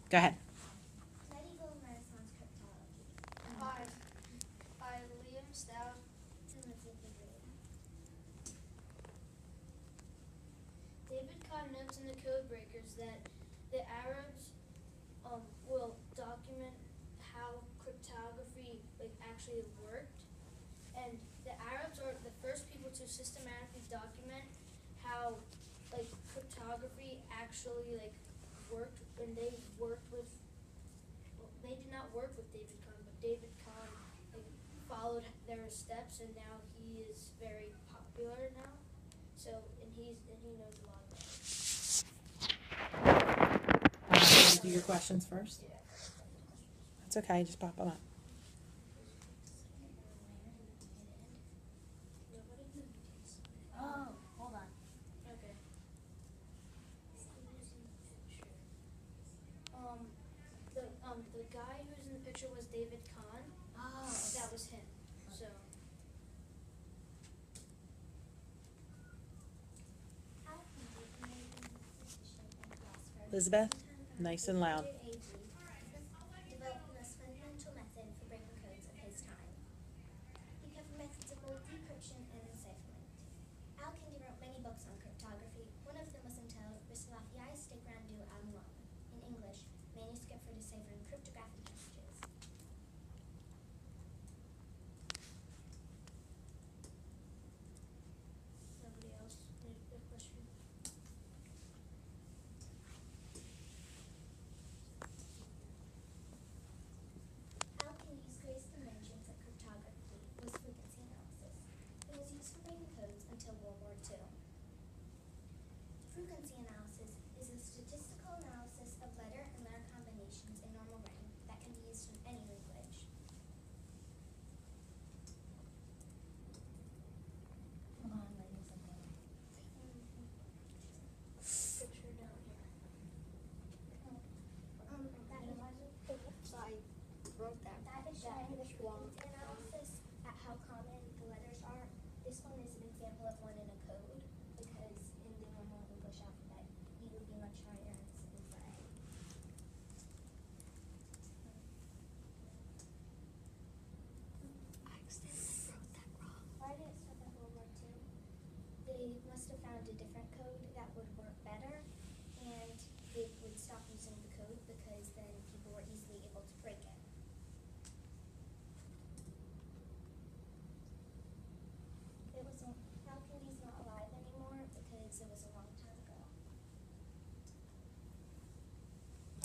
Go ahead. Medieval Renaissance cryptology. By Liam Stout. David Kahn notes in the Code Breakers that the Arabs will document how cryptography actually worked, and the Arabs are the first people to systematically document how cryptography actually worked, and they worked with. Well, they did not work with David Kahn, but David Kahn followed their steps, and now he is very popular now. So and he knows a lot about it. Do your questions first. Yeah. It's okay. Just pop them up. Oh, hold on. Okay. The guy who's in the picture was David Kahn. Oh. That was him. So. How can the American physician and philosopher Elizabeth, nice and loud. develop the most fundamental method for breaking codes of his time? He covered methods of both decryption and encipherment. Al-Kindi wrote many books on cryptography. One of them was entitled Risalafiais de Grandu al-Muam, in English, Manuscript for Deciphering Cryptographic Messages. Nobody else need a question? Al-Kindi's greatest invention for cryptography was frequency analysis. It was used for breaking codes until World War II. Frequency analysis is a statistical analysis of letter and letter combinations in normal range that can be used in any language. Hold on, writing something. Picture down here. So I wrote that. That is showing the frequency analysis at how common the letters are. This one is an example of one in a code, because in the normal English alphabet, E would be much higher than for A. I accidentally wrote that wrong. Why did it start at World War II? They must have found a different code that would work better, and they would stop using the code because then people were easily able to break it. Al-Kindi's not alive anymore because it was a long time ago.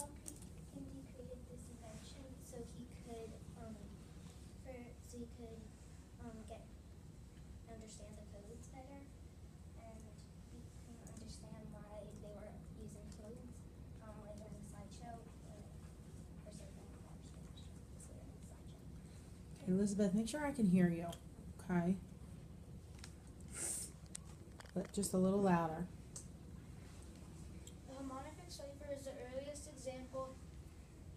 Al-Kindi created this invention so he could get understand the codes better, and he couldn't understand why they were using codes later in the slideshow. For certain this later in the slideshow. Elizabeth, make sure I can hear you. Okay. But just a little louder. The harmonic cipher is the earliest example.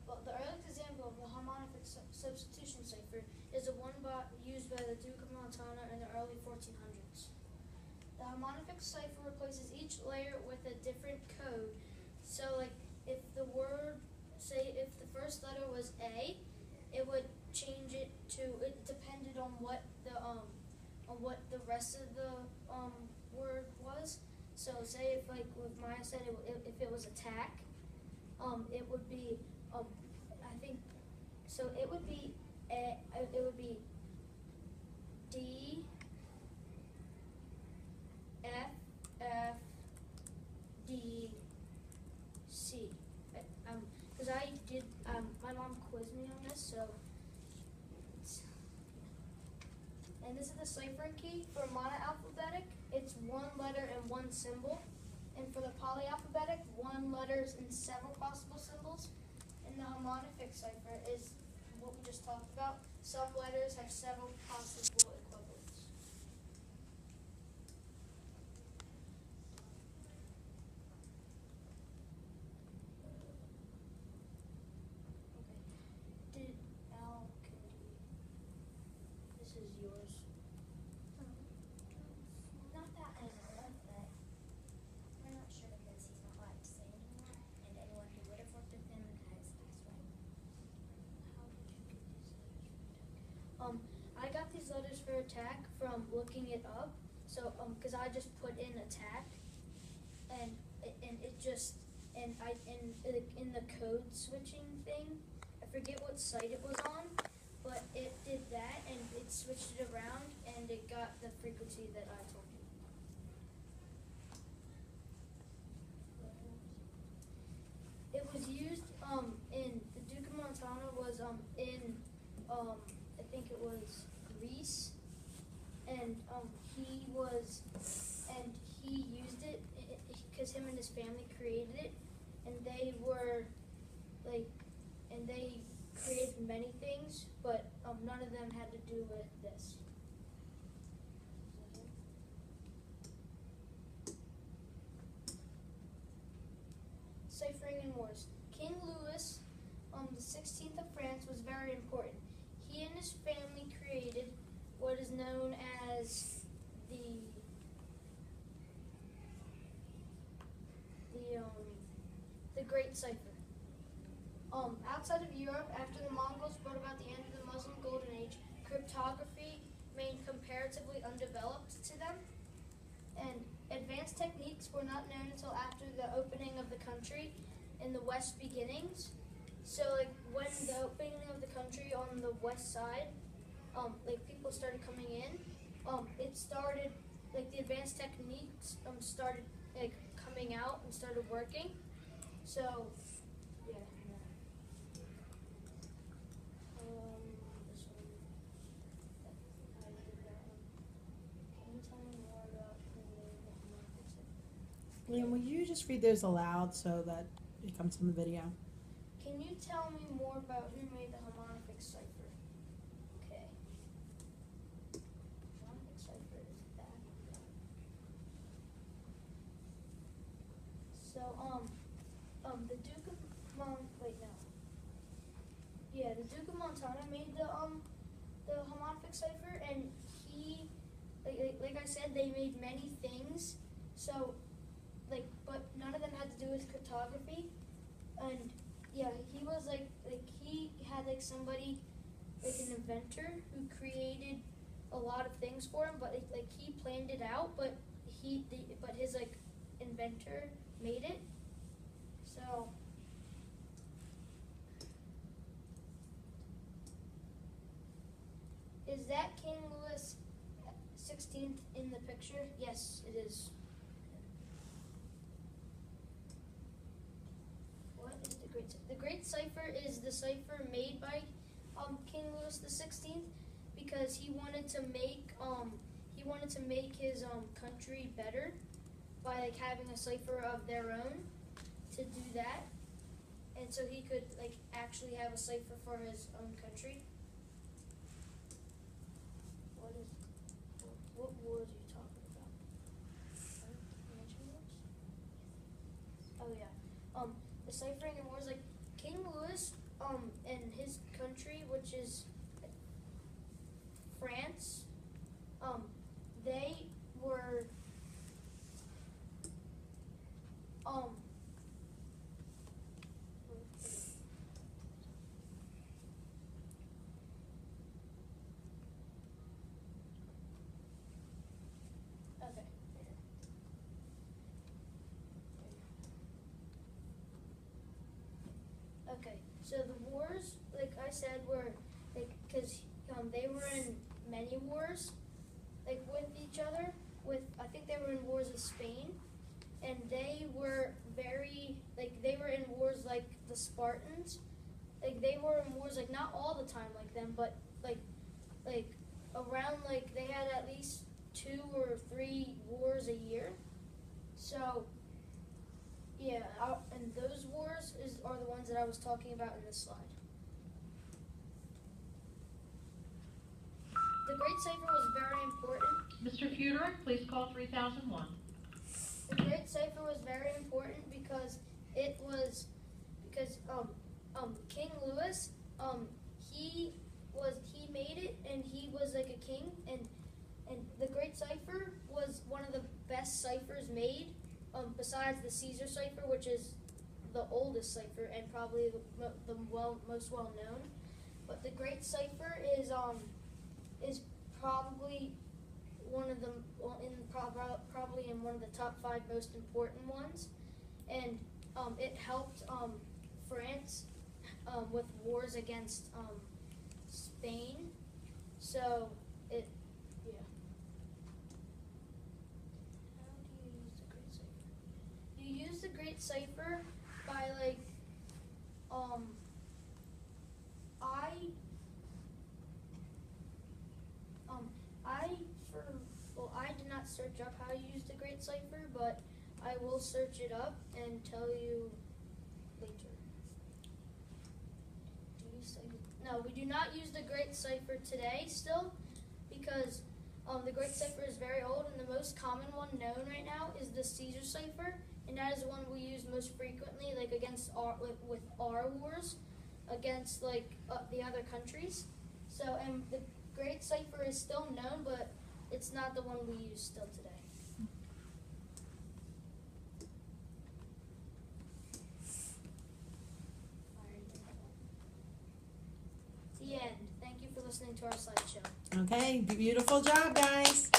Well, the earliest example of the harmonic substitution cipher is the one used by the Duke of Montana in the early 1400s. The harmonic cipher replaces each layer with a different code. So, if the word, say, if the first letter was A, it would change it to. It depended on what the rest of the word was. So, say if with Maya said if it was attack, it would be I think so. It would be D F F D C. Because I did my mom quizzed me on this, so. And this is the ciphering key. For monoalphabetic, it's one letter and one symbol. And for the polyalphabetic, one letters and several possible symbols. And the harmonic cipher is what we just talked about. Some letters have several possible equivalents. Okay. Did Al-Kindi? This is yours. Not that I know of, but we're not sure because he's not allowed to say anymore, and anyone who would have worked with him has letters for attack from looking it up. So, cause I just put in attack, and it just, and in the code switching thing, I forget what site it was on, but it did that, and it switched it around, and it got the frequency that I told you. It was used, in, the Duke of Montana was, in, I think it was Greece, and, he used it, cause him and his family created it, and they were, like, and they created many things, but, none of them had to do with this. Ciphering in wars. King Louis, the 16th of France, was very important. He and his family created what is known as the Great Cipher. Outside of Europe, after the Mongols brought about the end of the Muslim Golden Age, cryptography remained comparatively undeveloped to them, and advanced techniques were not known until after the opening of the country in the West beginnings. So, like, when the opening of the country on the west side, like, people started coming in, it started, like, the advanced techniques started, like, coming out and started working. So, yeah. This one. I did that one. Can you tell me more about the Liam, will you just read those aloud so that it comes in the video? Can you tell me more about who made the homomorphic cipher? Okay. Homomorphic cipher is that. So, the Duke of the Duke of Montana made the homomorphic cipher, and he, like I said, they made many things. So, like, but none of them had to do with cryptography, and yeah, he was like he had like somebody, like an inventor who created a lot of things for him, but like he planned it out, but his like inventor made it. So is that King Louis 16th in the picture? Yes, it is. What is the Great Cipher? The Great Cipher is the cipher made by King Louis the 16th because he wanted to make his country better by like having a cipher of their own to do that, and so he could like actually have a cipher for his own country. What wars are you talking about? Oh yeah. The ciphering in wars, like King Louis, and his country, which is France, they were, okay. Okay, so the wars, like I said, were like because they were in many wars, like with each other. I think they were in wars with Spain, and they were they were in wars like the Spartans. Like they were in wars like not all the time like them, but like around like they had at least 2 or 3 wars a year. So. Yeah, and those wars are the ones that I was talking about in this slide. The Great Cipher was very important. Mr. Fuderick, please call 3001. The Great Cipher was very important because King Louis, he made it, and he was like a king, and the Great Cipher was one of the best ciphers made. Besides the Caesar cipher, which is the oldest cipher and probably the most well known, but the Great Cipher is probably one of the probably in one of the top 5 most important ones, and it helped France with wars against Spain. So it, yeah. How do you use the Great Cipher? You use the Great Cipher by I did not search up how you use the Great Cipher, but I will search it up and tell you later. No, we do not use the Great Cipher today still, because the Great Cipher is very old, and the most common one known right now is the Caesar Cipher, and that is the one we use most frequently, like against with our wars against the other countries. So, and the Great Cipher is still known, but it's not the one we use still today. The end. Thank you for listening to our slideshow. Okay, beautiful job, guys.